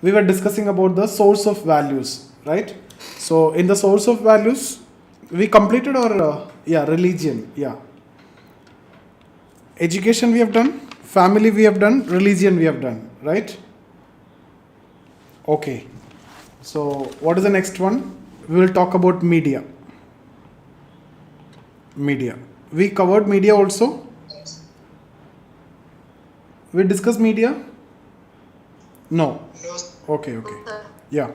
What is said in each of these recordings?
we were discussing about the source of values, right? So in the source of values, we completed our religion, education we have done, family we have done, religion we have done, right? Okay. So what is the next one? We will talk about media. Media. We covered media also. We discussed media? No. Okay. Yeah.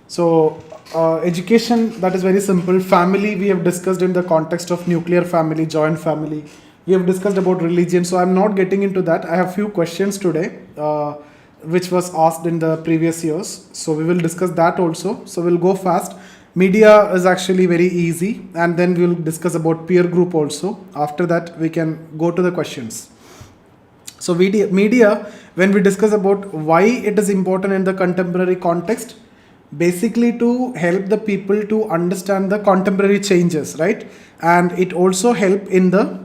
So education, that is very simple. Family, we have discussed in the context of nuclear family, joint family. We have discussed about religion. So I'm not getting into that. I have few questions today, which was asked in the previous years. So we will discuss that also. So we'll go fast. Media is actually very easy, and then we'll discuss about peer group also. After that, we can go to the questions. So media, when we discuss about why it is important in the contemporary context, basically to help the people to understand the contemporary changes, right? And it also help in the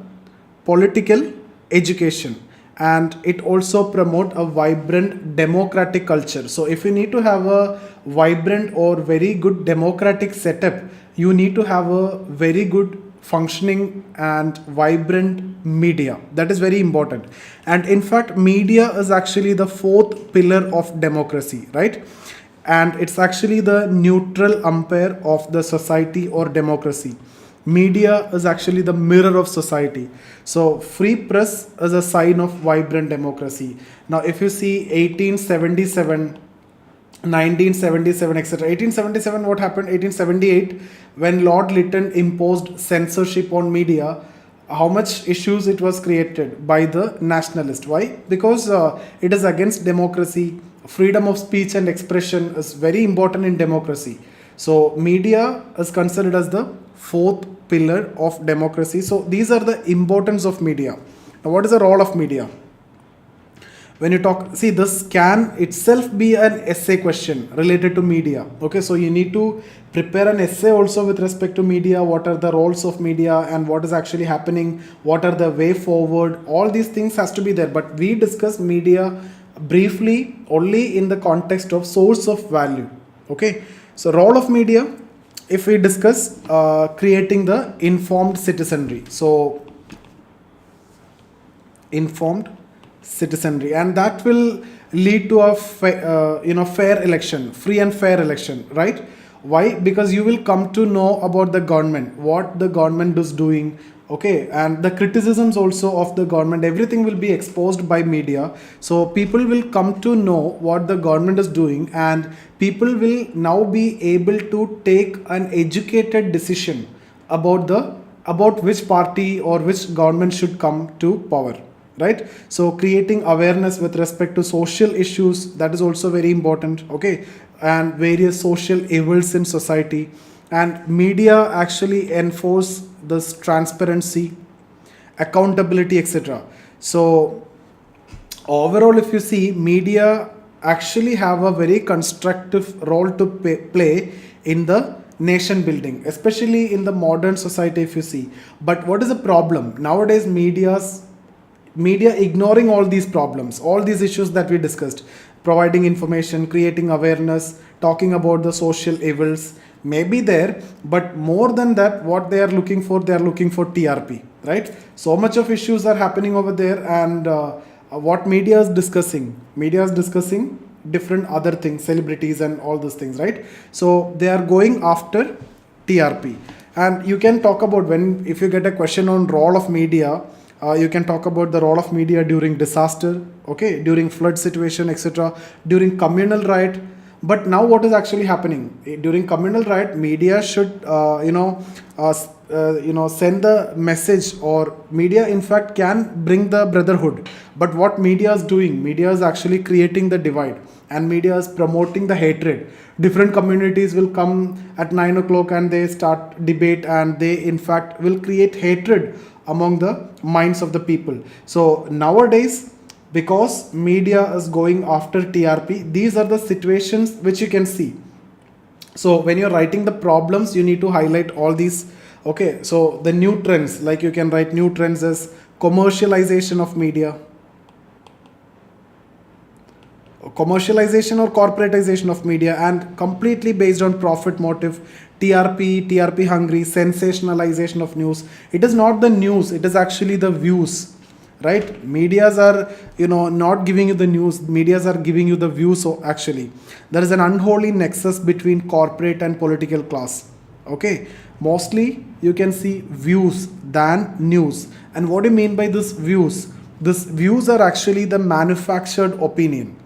political education, and it also promote a vibrant democratic culture. So if you need to have a vibrant or very good democratic setup, you need to have a very good functioning and vibrant media. That is very important. And in fact, media is actually the fourth pillar of democracy, right? And it's actually the neutral umpire of the society or democracy. Media is actually the mirror of society. So free press is a sign of vibrant democracy. Now if you see 1877, 1977, etc. 1877, what happened? 1878, when Lord Lytton imposed censorship on media, how much issues it was created by the nationalist. Why? Because it is against democracy. Freedom of speech and expression is very important in democracy. So media is considered as the fourth pillar of democracy. So these are the importance of media. Now what is the role of media? When you talk, see, this can itself be an essay question related to media. Okay, so you need to prepare an essay also with respect to media. What are the roles of media and what is actually happening? What are the way forward? All these things has to be there. But we discuss media briefly only in the context of source of value. Okay, so role of media, if we discuss creating the informed citizenry. So informed citizenry, and that will lead to a fair election, free and fair election, right? Why? Because you will come to know about the government, what the government is doing, okay, and the criticisms also of the government, everything will be exposed by media. So people will come to know what the government is doing, and people will now be able to take an educated decision about which party or which government should come to power, right? So creating awareness with respect to social issues, that is also very important, okay, and various social evils in society. And media actually enforce this transparency, accountability, etc. So overall, if you see, media actually have a very constructive role to play in the nation building, especially in the modern society, if you see. But what is the problem nowadays? Media ignoring all these problems, all these issues that we discussed, providing information, creating awareness, talking about the social evils may be there, but more than that, what they are looking for TRP, right? So much of issues are happening over there, and what media is discussing different other things, celebrities and all those things, right? So they are going after TRP. And you can talk about, if you get a question on role of media, you can talk about the role of media during disaster, okay, during flood situation, etc., during communal riot. But now what is actually happening during communal riot? Media should send the message, or media in fact can bring the brotherhood. But what media is doing? Media is actually creating the divide, and media is promoting the hatred. Different communities will come at 9 o'clock and they start debate, and they in fact will create hatred among the minds of the people. So nowadays, because media is going after TRP, these are the situations which you can see. So when you're writing the problems, you need to highlight all these. Okay, so the new trends, like you can write new trends as commercialization of media. commercialization or corporatization of media, and completely based on profit motive, TRP hungry, sensationalization of news. It is not the news, it is actually the views, right? Medias are, not giving you the news, medias are giving you the views. So actually there is an unholy nexus between corporate and political class. Okay, mostly you can see views than news. And what do you mean by this views? These views are actually the manufactured opinion.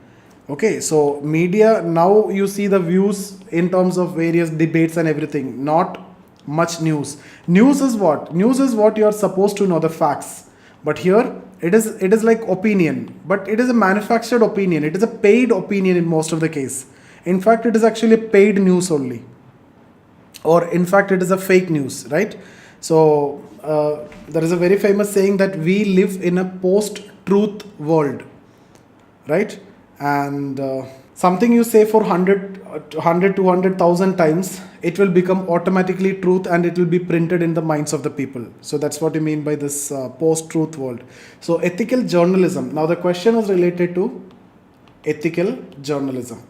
Okay, so media, now you see the views in terms of various debates and everything, not much news. News is what? News is what you are supposed to know, the facts. But here it is like opinion, but it is a manufactured opinion. It is a paid opinion in most of the case. In fact, it is actually paid news only, or in fact it is a fake news, right? So there is a very famous saying that we live in a post-truth world, right? And something you say for 100 to 100,000 times, it will become automatically truth, and it will be printed in the minds of the people. So that's what you mean by this post-truth world. So ethical journalism. Now the question is related to ethical journalism.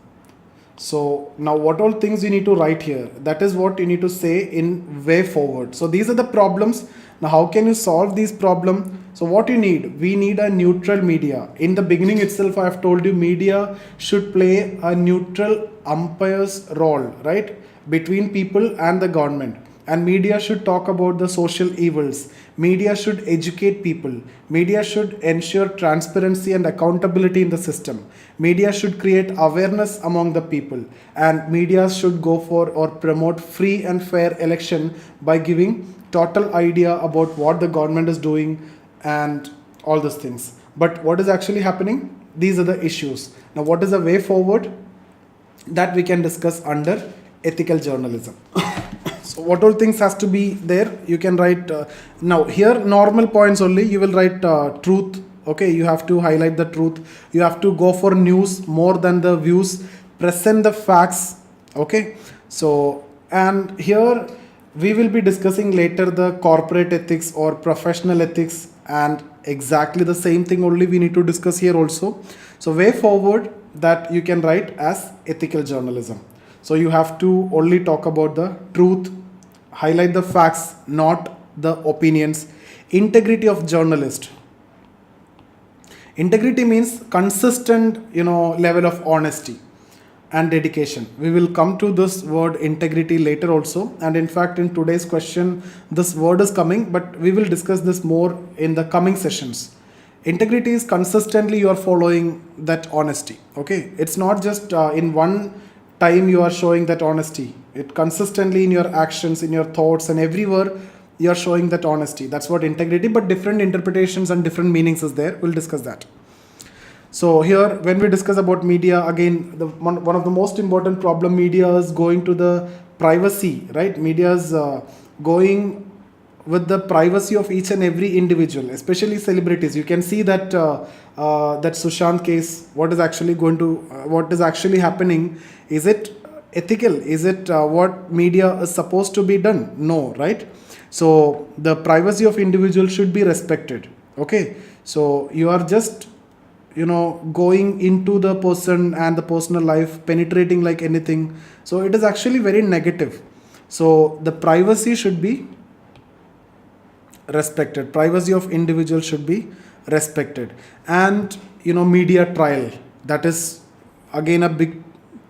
So now what all things you need to write here? That is what you need to say in way forward. So these are the problems. Now how can you solve these problems? So what you need? We need a neutral media. In the beginning itself I have told you media should play a neutral umpire's role, right? Between people and the government. And media should talk about the social evils. Media should educate people. Media should ensure transparency and accountability in the system. Media should create awareness among the people. And media should go for or promote free and fair election by giving total idea about what the government is doing and all those things. But what is actually happening? These are the issues. Now what is the way forward? That we can discuss under ethical journalism. So what all things has to be there? You can write, now here normal points only, you will write truth. Okay, you have to highlight the truth. You have to go for news more than the views. Present the facts. Okay, so and here we will be discussing later the corporate ethics or professional ethics, and exactly the same thing only we need to discuss here also. So way forward that you can write as ethical journalism. So you have to only talk about the truth, highlight the facts, not the opinions. Integrity of journalist. Integrity means consistent, level of honesty and dedication. We will come to this word integrity later also. And in fact, in today's question, this word is coming, but we will discuss this more in the coming sessions. Integrity is consistently you are following that honesty. Okay, it's not just in one time you are showing that honesty. It consistently in your actions, in your thoughts, and everywhere you are showing that honesty. That's what integrity, but different interpretations and different meanings is there. We'll discuss that. So here when we discuss about media, again one of the most important problem, media is going to the privacy, right? Media is going with the privacy of each and every individual, especially celebrities. You can see that that Sushant case, what is actually happening. Is it ethical? Is it what media is supposed to be done? No, right? So the privacy of individual should be respected. Okay, so you are just going into the person and the personal life, penetrating like anything. So it is actually very negative. So the privacy should be respected. Privacy of individual should be respected. And media trial, that is again a big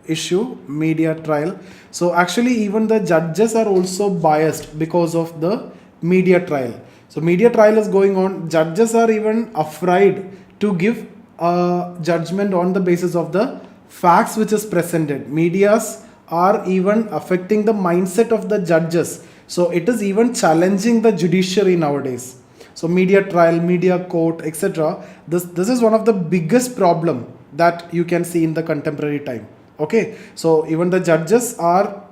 issue, media trial. So actually even the judges are also biased because of the media trial. So media trial is going on, judges are even afraid to give a judgment on the basis of the facts which is presented. Medias are even affecting the mindset of the judges. So it is even challenging the judiciary nowadays. So media trial, media court, etc. This is one of the biggest problem that you can see in the contemporary time. Okay, so even the judges are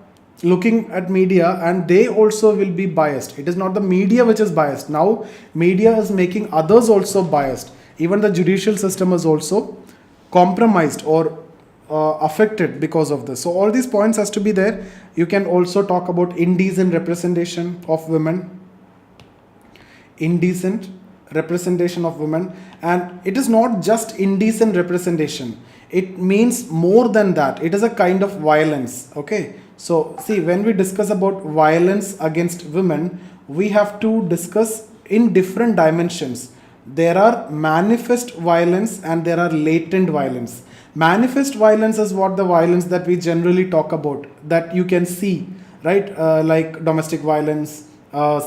looking at media and they also will be biased. It is not the media which is biased. Now media is making others also biased. Even the judicial system is also compromised or affected because of this. So all these points has to be there. You can also talk about indecent representation of women. Indecent representation of women. And it is not just indecent representation. It means more than that. It is a kind of violence. Okay. So see, when we discuss about violence against women, we have to discuss in different dimensions. There are manifest violence and there are latent violence. Manifest violence is what the violence that we generally talk about, that you can see, right? Like domestic violence,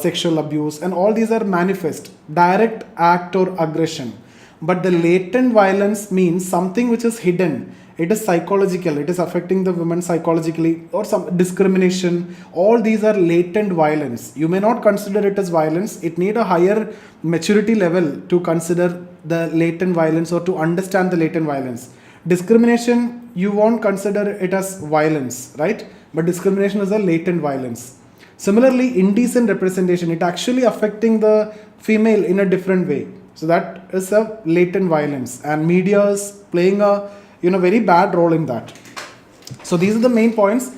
sexual abuse, and all these are manifest, direct act or aggression. But the latent violence means something which is hidden. It is psychological, it is affecting the women psychologically, or some discrimination. All these are latent violence. You may not consider it as violence. It need a higher maturity level to consider the latent violence or to understand the latent violence. Discrimination, you won't consider it as violence, right? But discrimination is a latent violence. Similarly, indecent representation, it actually affecting the female in a different way. So that is a latent violence, and media is playing a very bad role in that. So these are the main points.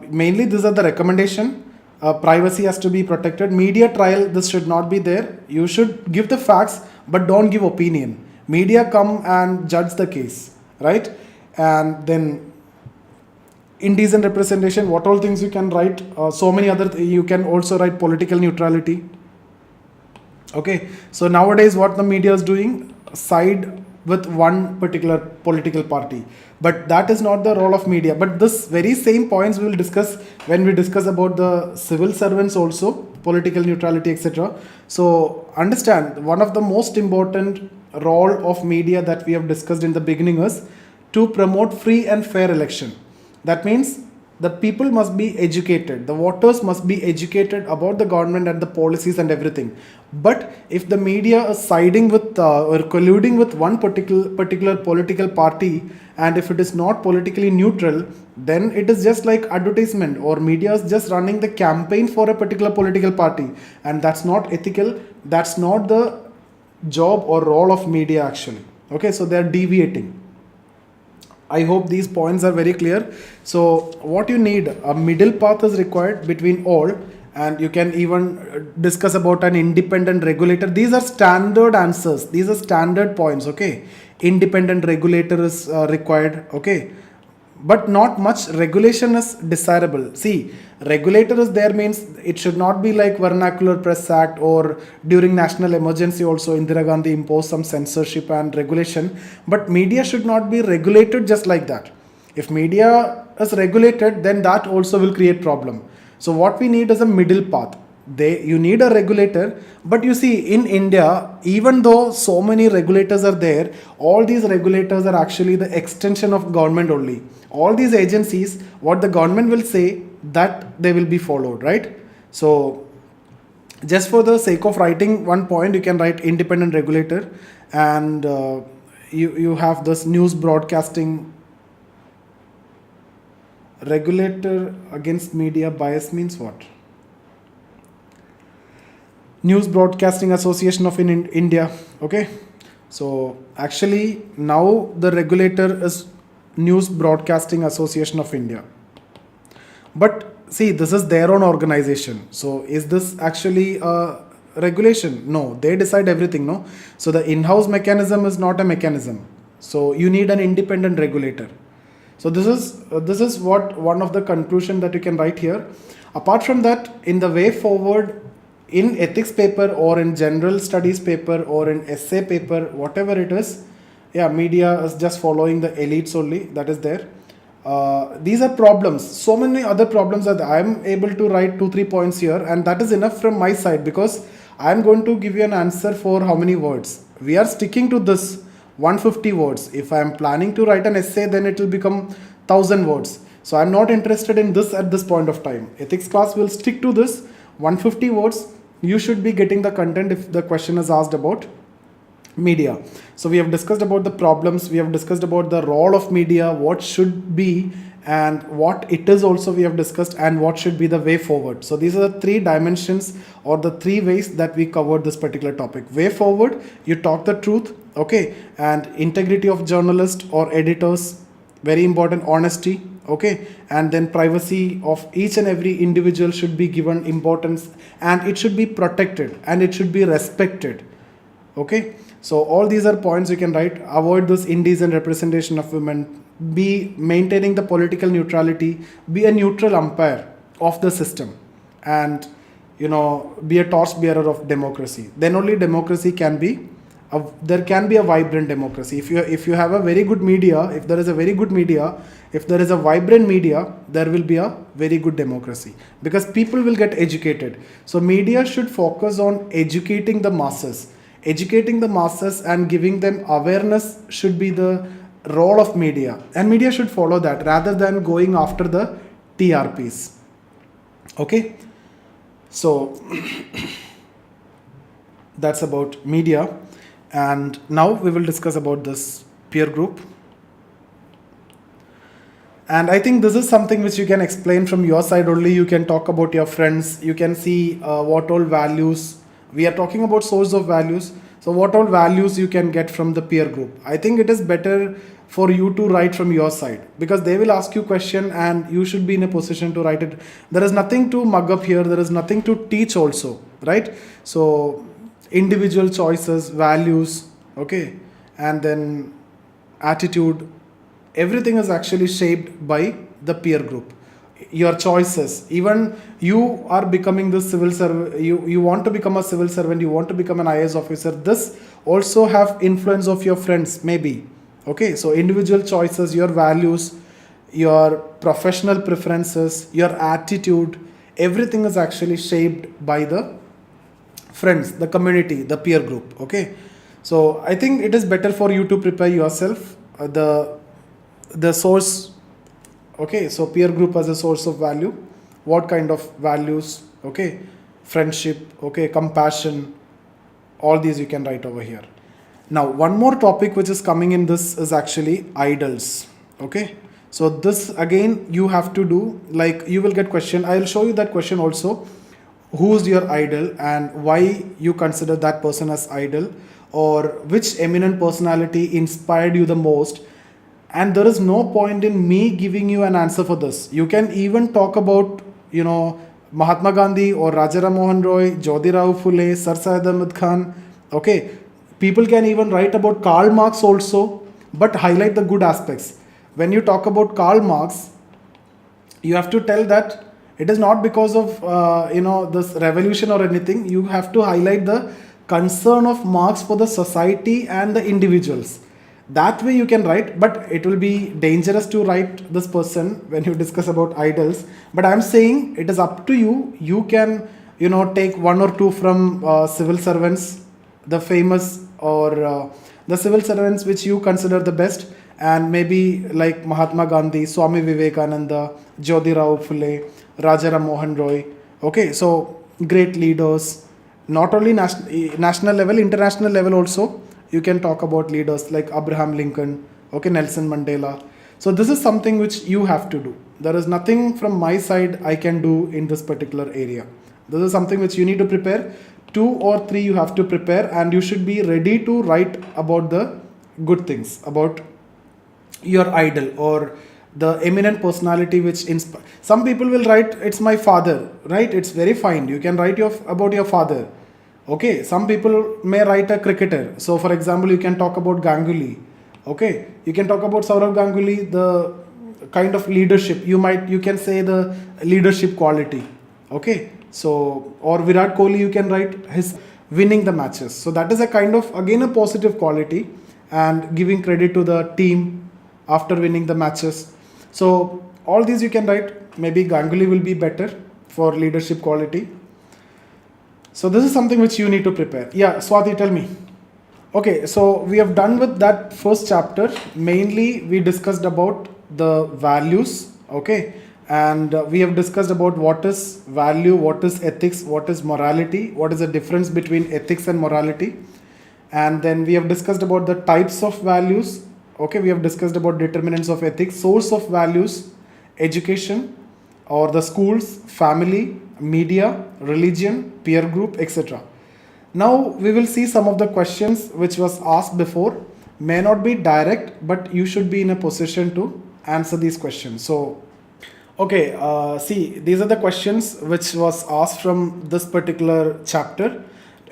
Mainly these are the recommendation. Privacy has to be protected. Media trial, this should not be there. You should give the facts, but don't give opinion. Media come and judge the case, right? And then indecent representation, what all things you can write. So many other you can also write political neutrality. Okay, so nowadays what the media is doing, side with one particular political party, but that is not the role of media. But this very same points we will discuss when we discuss about the civil servants also, political neutrality, etc. So understand, one of the most important role of media that we have discussed in the beginning is to promote free and fair election. That means the people must be educated, the voters must be educated about the government and the policies and everything. But if the media is siding with or colluding with one particular political party, and if it is not politically neutral, then it is just like advertisement, or media is just running the campaign for a particular political party, and that's not ethical. That's not the job or role of media actually. Okay, so they are deviating. I hope these points are very clear. So what you need, a middle path is required between all, and you can even discuss about an independent regulator. These are standard answers. These are standard points. Okay, independent regulator is required. Okay, but not much regulation is desirable. See, regulator is there means it should not be like Vernacular Press Act, or during national emergency also Indira Gandhi imposed some censorship and regulation. But media should not be regulated just like that. If media is regulated, then that also will create problem. So what we need is a middle path. You need a regulator, but you see in India, even though so many regulators are there, all these regulators are actually the extension of government only. All these agencies, what the government will say, that they will be followed, right? So just for the sake of writing one point, you can write independent regulator, and you have this news broadcasting regulator against media bias means what? News Broadcasting Association of India. Okay, so actually now the regulator is News Broadcasting Association of India. But see, this is their own organization. So is this actually a regulation? No, they decide everything. No, so the in-house mechanism is not a mechanism. So you need an independent regulator. So this is what one of the conclusion that you can write here. Apart from that, in the way forward, in ethics paper or in general studies paper or in essay paper, whatever it is, yeah, media is just following the elites only, that is there. These are problems. So many other problems that I am able to write 2-3 points here, and that is enough from my side, because I am going to give you an answer for how many words. We are sticking to this 150 words. If I am planning to write an essay, then it will become 1000 words. So I am not interested in this at this point of time. Ethics class will stick to this 150 words. You should be getting the content if the question is asked about media. So we have discussed about the problems, we have discussed about the role of media, what should be and what it is also we have discussed, and what should be the way forward. So these are the 3 dimensions or the 3 ways that we covered this particular topic. Way forward, you talk the truth, okay, and integrity of journalist or editors, very important, honesty, okay, and then privacy of each and every individual should be given importance, and it should be protected and it should be respected, okay. So all these are points you can write. Avoid this indecent representation of women. Be maintaining the political neutrality. Be a neutral umpire of the system, and be a torchbearer of democracy. Then only democracy can be. There can be a vibrant democracy. If you have a very good media, if there is a very good media, if there is a vibrant media, there will be a very good democracy, because people will get educated. So media should focus on educating the masses. Educating the masses and giving them awareness should be the role of media, and media should follow that rather than going after the TRPs. Okay, so that's about media. And now we will discuss about this peer group. And I think this is something which you can explain from your side only. You can talk about your friends. You can see what all values. We are talking about source of values. So what all values you can get from the peer group. I think it is better for you to write from your side, because they will ask you question and you should be in a position to write it. There is nothing to mug up here. There is nothing to teach also, right? So individual choices, values, okay, and then attitude, everything is actually shaped by the peer group. Your choices, even you are becoming the civil servant, you want to become a civil servant, you want to become an IAS officer, this also have influence of your friends maybe. Okay, so individual choices, your values, your professional preferences, your attitude, everything is actually shaped by the friends, the community, the peer group. Okay, so I think it is better for you to prepare yourself the source. Okay, so peer group as a source of value, what kind of values, okay, friendship, okay, compassion, all these you can write over here. Now one more topic which is coming in this is actually idols. Okay, so this again you have to do, like you will get question, I will show you that question also. Who's your idol and why you consider that person as idol, or which eminent personality inspired you the most. And there is no point in me giving you an answer for this. You can even talk about Mahatma Gandhi or Rajaram Mohan Roy, Jyotirao Phule, Sir Syed Ahmad Khan. Okay, people can even write about Karl Marx also, but highlight the good aspects. When you talk about Karl Marx, you have to tell that it is not because of this revolution or anything. You have to highlight the concern of Marx for the society and the individuals. That way you can write, but it will be dangerous to write this person when you discuss about idols. But I am saying it is up to you. You can take one or two from civil servants, the famous, or the civil servants which you consider the best, and maybe like Mahatma Gandhi, Swami Vivekananda, Jyotirao Phule, Rajaram Mohan Roy. Okay, so great leaders, not only national level, international level also. You can talk about leaders like Abraham Lincoln, okay, Nelson Mandela. So this is something which you have to do. There is nothing from my side I can do in this particular area. This is something which you need to prepare. 2 or 3 you have to prepare, and you should be ready to write about the good things, about your idol or the eminent personality which inspire. Some people will write, it's my father, right? It's very fine. You can write about your father. Okay, some people may write a cricketer. So for example, you can talk about Ganguly. Okay, you can talk about Saurav Ganguly, the kind of leadership. You can say the leadership quality. Okay, so or Virat Kohli, you can write his winning the matches. So that is a kind of, again, a positive quality, and giving credit to the team after winning the matches. So all these you can write. Maybe Ganguly will be better for leadership quality. So this is something which you need to prepare. Yeah, Swati, tell me. Okay, so we have done with that first chapter. Mainly we discussed about the values, okay, and we have discussed about what is value, what is ethics, what is morality, what is the difference between ethics and morality. And then we have discussed about the types of values. Okay, we have discussed about determinants of ethics, source of values, education or the schools, family, media, religion, peer group, etc. Now we will see some of the questions which was asked before. May not be direct, but you should be in a position to answer these questions. So, okay, see, these are the questions which was asked from this particular chapter.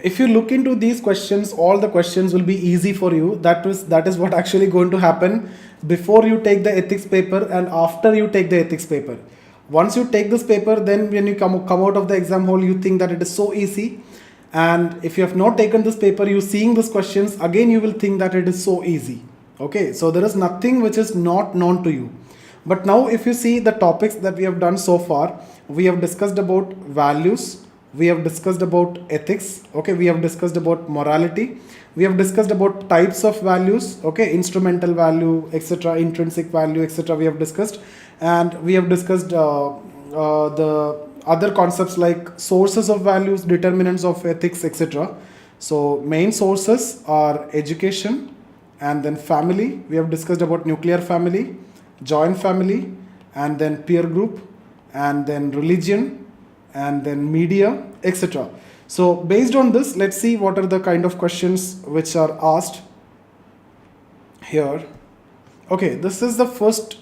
If you look into these questions, all the questions will be easy for you. That is what actually going to happen before you take the ethics paper and after you take the ethics paper. Once you take this paper, then when you come out of the exam hall, you think that it is so easy. And if you have not taken this paper, you seeing these questions, again you will think that it is so easy. Okay, so there is nothing which is not known to you. But now if you see the topics that we have done so far, we have discussed about values, we have discussed about ethics, okay, we have discussed about morality, we have discussed about types of values, okay, instrumental value, etc., intrinsic value, etc., we have discussed, and we have discussed the other concepts like sources of values, determinants of ethics, etc. So main sources are education and then family. We have discussed about nuclear family, joint family, and then peer group, and then religion, and then media, etc. So based on this, let's see what are the kind of questions which are asked here. Okay, this was the first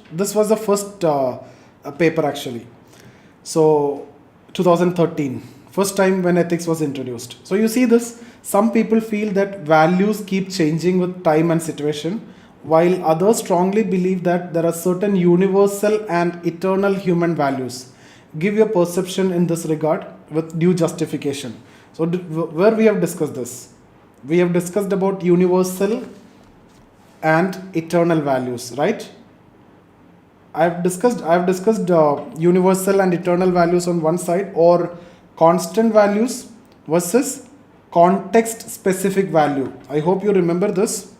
paper actually. So 2013, first time when ethics was introduced. So you see this, some people feel that values keep changing with time and situation, while others strongly believe that there are certain universal and eternal human values. Give your perception in this regard with due justification. So where we have discussed this? We have discussed about universal and eternal values, right? I have discussed universal and eternal values on one side, or constant values versus context specific value. I hope you remember this.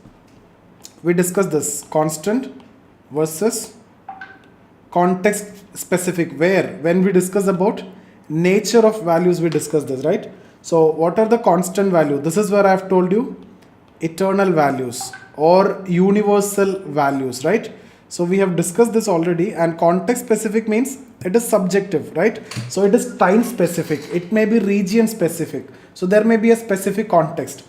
We discussed this, constant versus context specific, where when we discuss about nature of values, we discuss this, right? So what are the constant value? This is where I have told you eternal values or universal values, right? So we have discussed this already, and context specific means it is subjective, right? So it is time specific, it may be region specific, so there may be a specific context.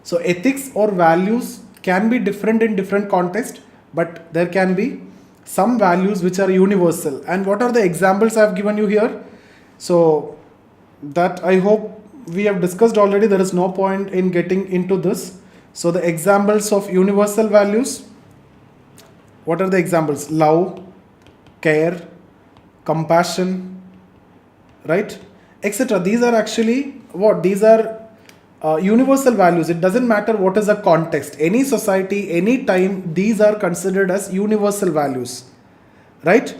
So ethics or values can be different in different context, but there can be some values which are universal. And what are the examples I have given you here? So that I hope we have discussed already, there is no point in getting into this. So the examples of universal values, what are the examples? Love, care, compassion, right, etc. These are actually what? These are universal values. It doesn't matter what is the context. Any society, any time, these are considered as universal values, right?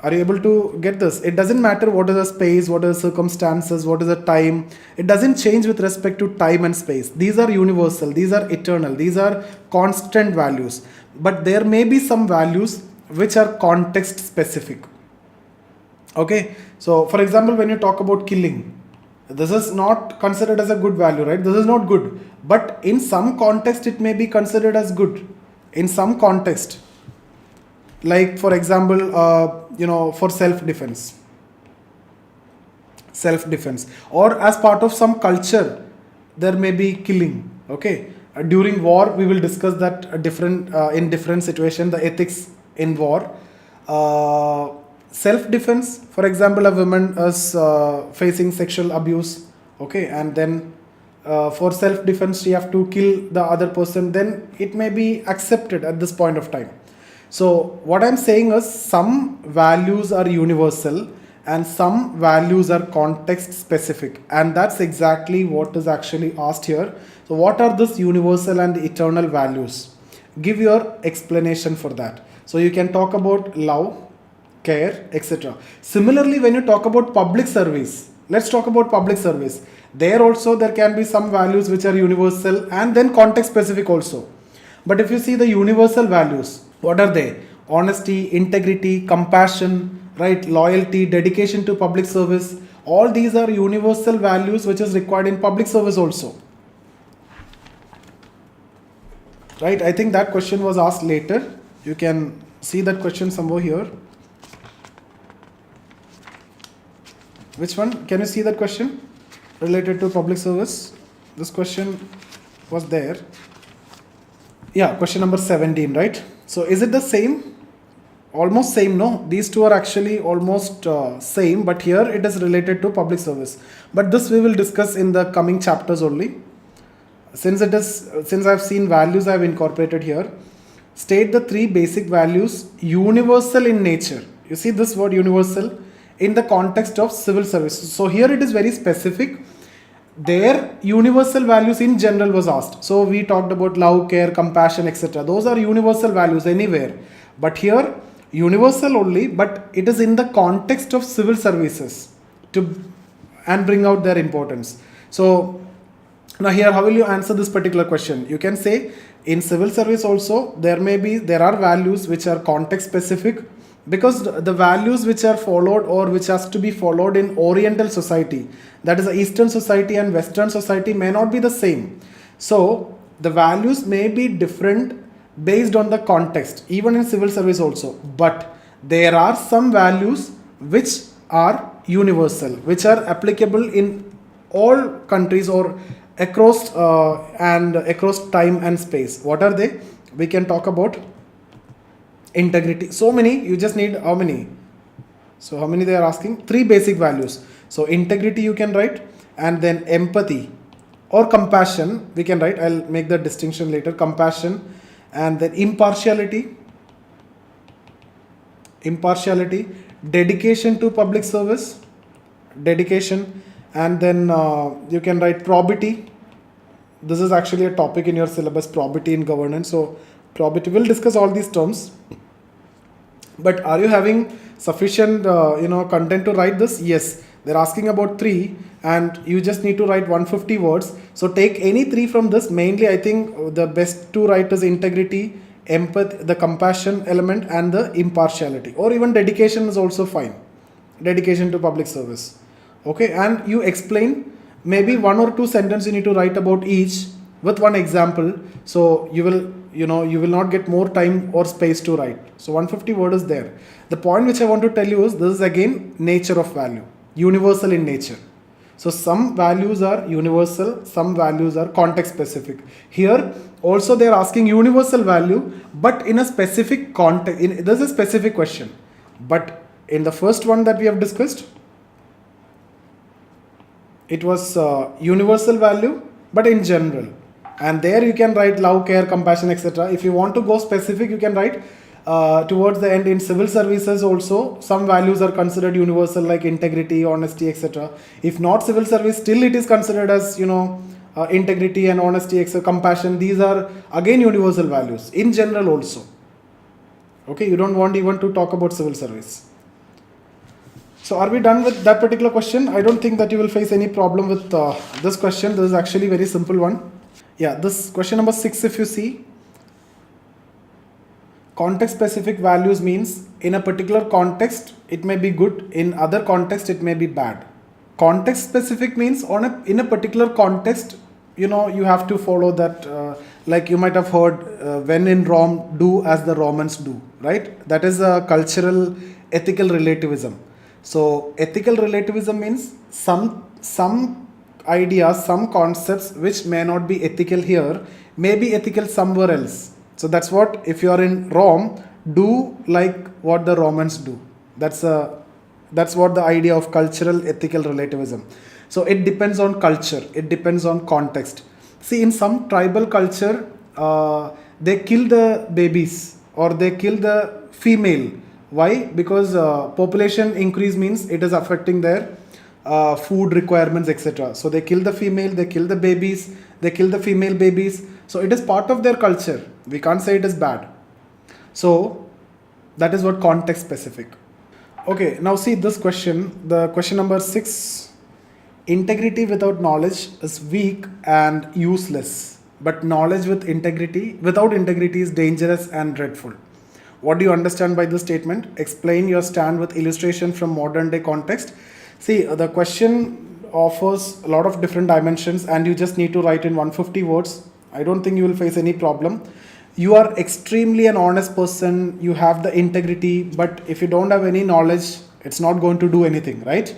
Are you able to get this? It doesn't matter what is the space, what are the circumstances, what is the time. It doesn't change with respect to time and space. These are universal, these are eternal, these are constant values. But there may be some values which are context specific. Okay, so for example, when you talk about killing, this is not considered as a good value, right? This is not good. But in some context, it may be considered as good. In some context, like for example, for self-defense, or as part of some culture, there may be killing. Okay, during war, we will discuss that in different situations, the ethics in war. Self-defense, for example, a woman is facing sexual abuse, okay, and then for self-defense she have to kill the other person, then it may be accepted at this point of time. So what I'm saying is, some values are universal and some values are context specific, and that's exactly what is actually asked here. So what are these universal and eternal values? Give your explanation for that. So you can talk about love, care, etc. Similarly, when you talk about public service, let's talk about public service. There also there can be some values which are universal and then context specific also. But if you see the universal values, what are they? Honesty, integrity, compassion, right, loyalty, dedication to public service. All these are universal values which is required in public service also. Right, I think that question was asked later. You can see that question somewhere here. Which one? Can you see that question related to public service? This question was there. Yeah, question number 17, right? So is it the same? almost same, no? These two are actually almost same, but here it is related to public service. But this we will discuss in the coming chapters only. Since I've seen values, I've incorporated here. State the three basic values universal in nature. You see this word universal in the context of civil service. So here it is very specific. Their universal values in general was asked. So we talked about love, care, compassion, etc. Those are universal values anywhere. But here universal only, but it is in the context of civil services and bring out their importance. So now here, how will you answer this particular question? You can say in civil service also there are values which are context specific, because the values which are followed or which has to be followed in Oriental society, that is Eastern society and Western society, may not be the same. So the values may be different based on the context, even in civil service also. But there are some values which are universal, which are applicable in all countries or across time and space. What are they? We can talk about integrity. So many, you just need how many? So how many they are asking? 3 basic values. So integrity you can write, and then empathy or compassion we can write. I'll make the distinction later. Compassion, and then impartiality, dedication to public service, dedication, and then you can write probity. This is actually a topic in your syllabus, probity in governance. So probity, we'll discuss all these terms. But are you having sufficient content to write this? Yes, they're asking about 3 and you just need to write 150 words. So take any 3 from this. Mainly I think the best to write is integrity, empathy, the compassion element, and the impartiality, or even dedication is also fine. Dedication to public service. Okay, and you explain maybe 1 or 2 sentences you need to write about each with one example. So you will not get more time or space to write. So 150 word is there. The point which I want to tell you is this is again nature of value, universal in nature. So some values are universal, some values are context specific. Here also they are asking universal value, but in a specific context. This is a specific question. But in the first one that we have discussed, it was universal value, but in general. And there you can write love, care, compassion, etc. If you want to go specific, you can write towards the end in civil services also. Some values are considered universal, like integrity, honesty, etc. If not civil service, still it is considered as integrity and honesty, etc. Compassion. These are again universal values in general also. Okay, you don't want even to talk about civil service. So are we done with that particular question? I don't think that you will face any problem with this question. This is actually a very simple one. Yeah, this question number 6, if you see, context specific values means in a particular context it may be good, in other context it may be bad. Context specific means in a particular context, you have to follow that, like you might have heard, when in Rome, do as the Romans do, right? That is a cultural ethical relativism. So ethical relativism means some ideas, some concepts which may not be ethical here, may be ethical somewhere else. So that's what, if you are in Rome, do like what the Romans do. That's what the idea of cultural ethical relativism. So it depends on culture, it depends on context. See, in some tribal culture, they kill the babies or they kill the female. Why? Because population increase means it is affecting their food requirements, etc. So they kill the female, they kill the babies, they kill the female babies. So it is part of their culture. We can't say it is bad. So that is what context specific. Okay, now see this question, the question number 6. Integrity without knowledge is weak and useless, but knowledge without integrity is dangerous and dreadful. What do you understand by this statement? Explain your stand with illustration from modern day context. See, the question offers a lot of different dimensions and you just need to write in 150 words. I don't think you will face any problem. You are extremely an honest person, you have the integrity, but if you don't have any knowledge, it's not going to do anything, right?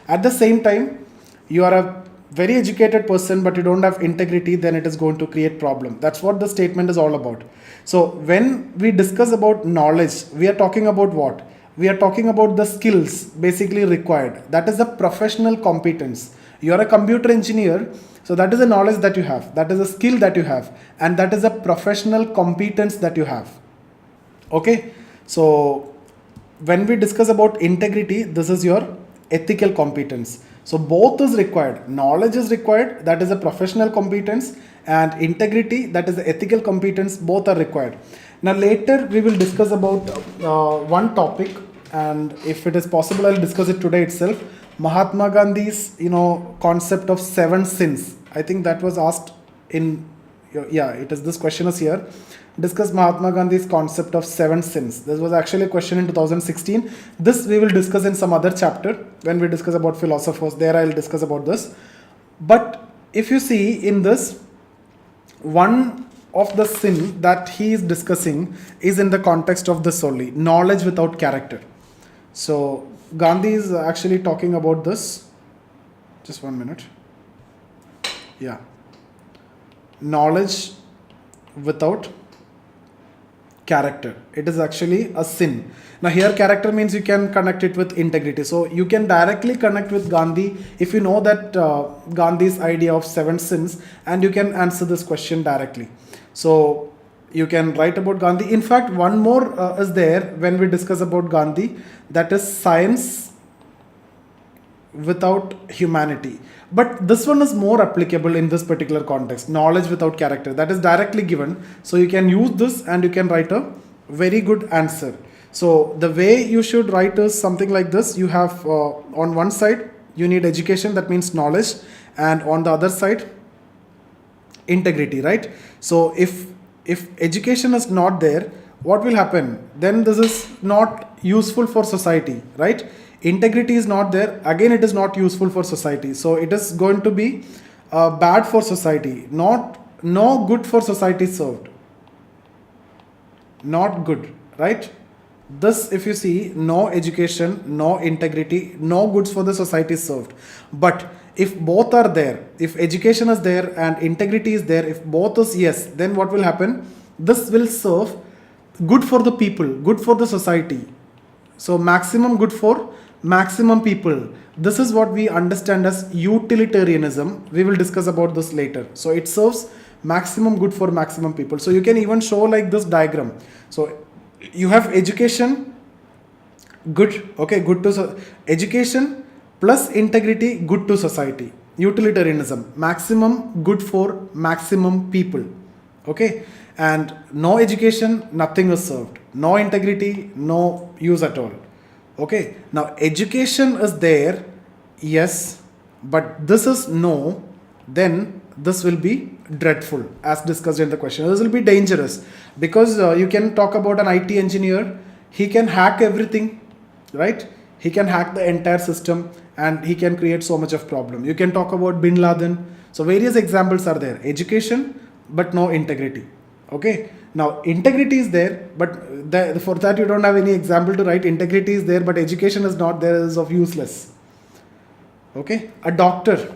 At the same time, you are a very educated person but you don't have integrity, then it is going to create problem. That's what the statement is all about. So when we discuss about knowledge, we are talking about what? We are talking about the skills basically required. That is the professional competence. You are a computer engineer, so that is a knowledge that you have, that is a skill that you have, and that is a professional competence that you have. Okay, so when we discuss about integrity, this is your ethical competence. So both is required. Knowledge is required, that is a professional competence, and integrity, that is the ethical competence, both are required. Now later we will discuss about one topic, and if it is possible I'll discuss it today itself. Mahatma Gandhi's concept of 7 sins. I think that was asked in, yeah, it is, this question is here. Discuss Mahatma Gandhi's concept of 7 sins. This was actually a question in 2016. This we will discuss in some other chapter when we discuss about philosophers. There I will discuss about this. But if you see in this, one of the sin that he is discussing is in the context of this only, knowledge without character. So Gandhi is actually talking about this. Just 1 minute. Yeah. Knowledge without character. It is actually a sin. Now here character means you can connect it with integrity. So you can directly connect with Gandhi if you know that Gandhi's idea of 7 sins, and you can answer this question directly. So you can write about Gandhi. In fact, one more is there when we discuss about Gandhi, that is science without humanity. But this one is more applicable in this particular context, knowledge without character. That is directly given. So you can use this and you can write a very good answer. So the way you should write is something like this. You have on one side, you need education, that means knowledge. And on the other side, integrity, right? So if education is not there, what will happen? Then this is not useful for society, right? Integrity is not there, again it is not useful for society. So it is going to be bad for society, no good for society served, not good, right? This, if you see, no education, no integrity, no goods for the society served. But if both are there, if education is there and integrity is there, if both is yes, then what will happen? This will serve good for the people, good for the society. So maximum good for maximum people. This is what we understand as utilitarianism. We will discuss about this later. So it serves maximum good for maximum people. So you can even show like this diagram. So you have education, good, okay, good to education plus integrity, good to society. Utilitarianism, maximum good for maximum people, okay. And no education, nothing is served. No integrity, no use at all. Okay, now education is there, yes, but this is no, then this will be dreadful as discussed in the question. This will be dangerous because you can talk about an IT engineer, he can hack everything, right? He can hack the entire system and he can create so much of problem. You can talk about Bin Laden. So various examples are there. Education, but no integrity. Okay. Now integrity is there, but for that you don't have any example to write. Integrity is there, but education is not there, is of useless. Okay. A doctor,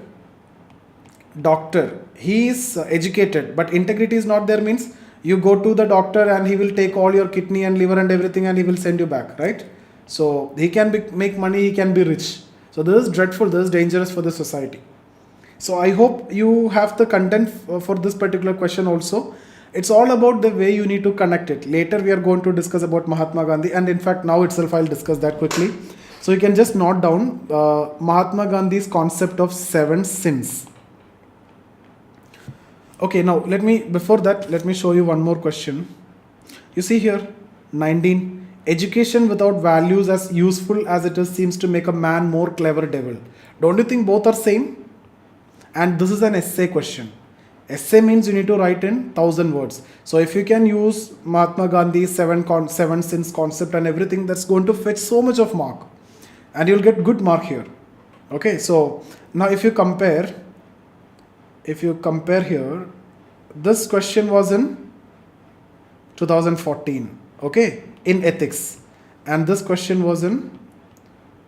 he is educated, but integrity is not there, means you go to the doctor and he will take all your kidney and liver and everything and he will send you back, right? So he can make money, he can be rich. So this is dreadful, this is dangerous for the society. So I hope you have the content for this particular question also. It's all about the way you need to connect it. Later we are going to discuss about Mahatma Gandhi, and in fact now itself I'll discuss that quickly. So you can just note down Mahatma Gandhi's concept of 7 sins. Okay, now before that, let me show you one more question. You see here, 19. Education without values, as useful as it is, seems to make a man more clever devil. Don't you think both are same? And this is an essay question. Essay means you need to write in 1000 words. So if you can use Mahatma Gandhi's 7 sins concept and everything, that's going to fetch so much of mark. And you'll get good mark here. Okay, so now if you compare here, this question was in 2014, okay, in ethics, and this question was in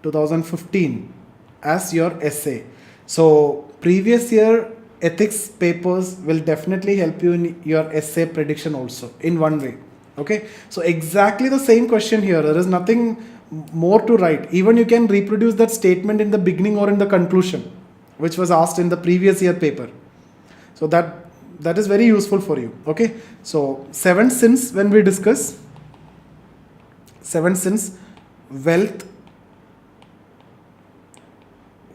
2015 as your essay. So previous year ethics papers will definitely help you in your essay prediction also in one way. Okay, so exactly the same question here. There is nothing more to write. Even you can reproduce that statement in the beginning or in the conclusion, which was asked in the previous year paper. So that is very useful for you. Okay, so 7 sins when we discuss 7 sins: wealth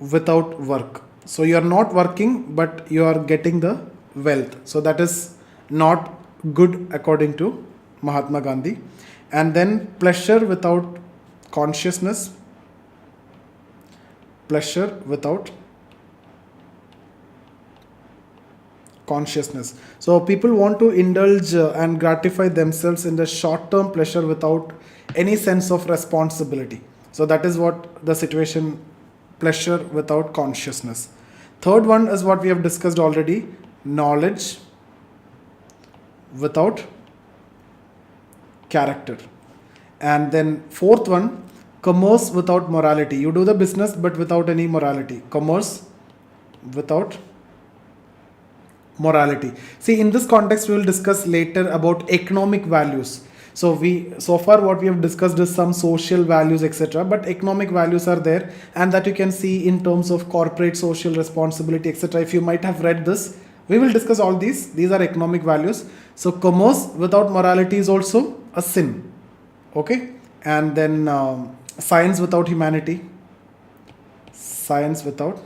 without work. So you are not working, but you are getting the wealth. So that is not good according to Mahatma Gandhi. And then pleasure without consciousness. Pleasure without consciousness. So people want to indulge and gratify themselves in the short-term pleasure without any sense of responsibility. So that is what the situation, pleasure without consciousness. Third one is what we have discussed already: knowledge without character. And then fourth one, commerce without morality. You do the business but without any morality. Commerce without morality. See, in this context we will discuss later about economic values. So far what we have discussed is some social values, etc., but economic values are there, and that you can see in terms of corporate social responsibility, etc. If you might have read this, we will discuss all these are economic values. So commerce without morality is also a sin. Okay, and then science without humanity. Science without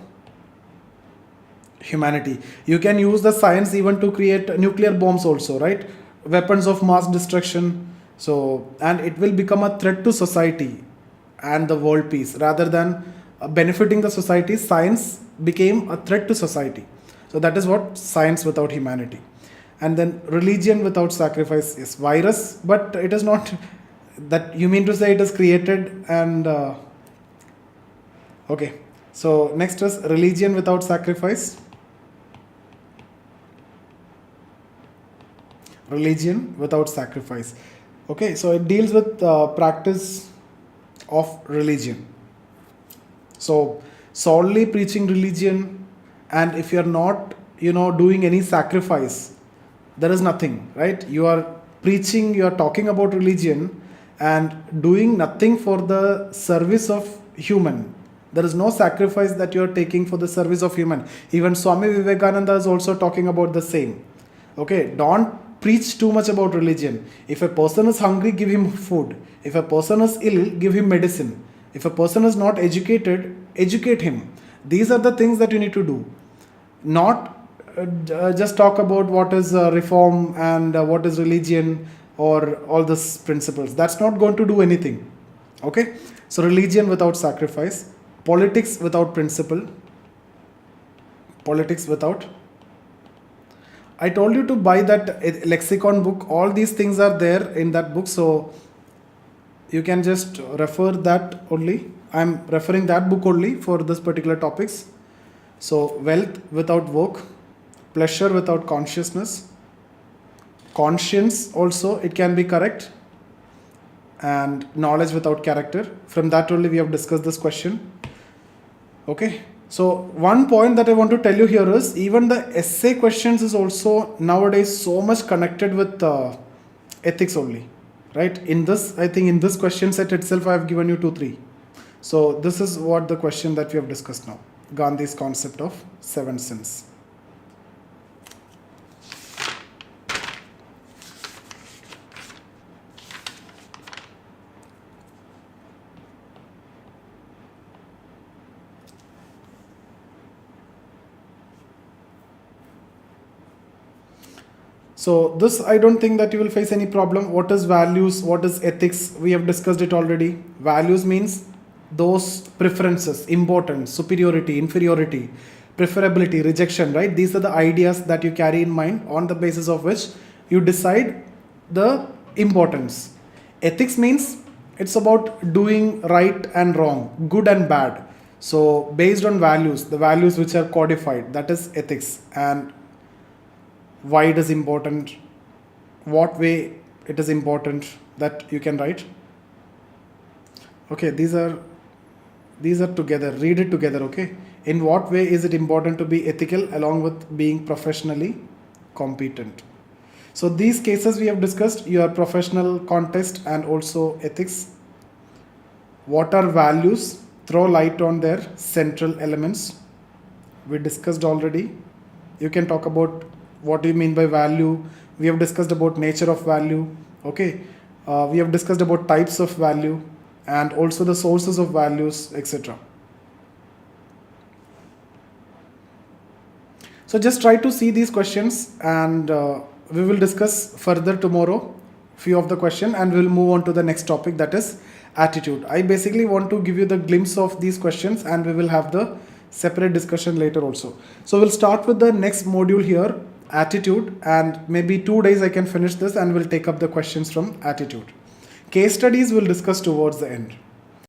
humanity. You can use the science even to create nuclear bombs also, right? Weapons of mass destruction. So, and it will become a threat to society and the world peace. Rather than benefiting the society, science became a threat to society. So that is what science without humanity. And then religion without sacrifice is virus, but it is not that. You mean to say it is created and okay. So next is religion without sacrifice. Religion without sacrifice. Okay, so it deals with practice of religion. So solely preaching religion, and if you are not, doing any sacrifice, there is nothing, right? You are preaching, you are talking about religion and doing nothing for the service of human. There is no sacrifice that you are taking for the service of human. Even Swami Vivekananda is also talking about the same. Okay, don't preach too much about religion. If a person is hungry, give him food. If a person is ill, give him medicine. If a person is not educated, educate him. These are the things that you need to do. Not just talk about what is reform and what is religion or all these principles. That's not going to do anything. Okay, so religion without sacrifice. Politics without principle. Politics without. I told you to buy that lexicon book. All these things are there in that book. So you can just refer that only. I'm referring that book only for this particular topics. So wealth without work. Pleasure without consciousness. Conscience also, it can be correct. And knowledge without character. From that only we have discussed this question. Okay. So one point that I want to tell you here is even the essay questions is also nowadays so much connected with ethics only, right? In this, I think in this question set itself, I have given you 2-3. So this is what the question that we have discussed now. Gandhi's concept of 7 sins. So this, I don't think that you will face any problem. What is values? What is ethics? We have discussed it already. Values means those preferences, importance, superiority, inferiority, preferability, rejection, right? These are the ideas that you carry in mind on the basis of which you decide the importance. Ethics means it's about doing right and wrong, good and bad. So based on values, the values which are codified, that is ethics. And why it is important, what way it is important, that you can write. Okay, these are together. Read it together. Okay, In what way is it important to be ethical along with being professionally competent? So these cases we have discussed, your professional context and also ethics. What are values? Throw light on their central elements. We discussed already. You can talk about what do you mean by value. We have discussed about nature of value. Okay. We have discussed about types of value and also the sources of values, etc. So just try to see these questions, and we will discuss further tomorrow few of the question, and we'll move on to the next topic, that is attitude. I basically want to give you the glimpse of these questions, and we will have the separate discussion later also. So we'll start with the next module here, attitude, and maybe 2 days I can finish this and we'll take up the questions from attitude. Case studies we'll discuss towards the end.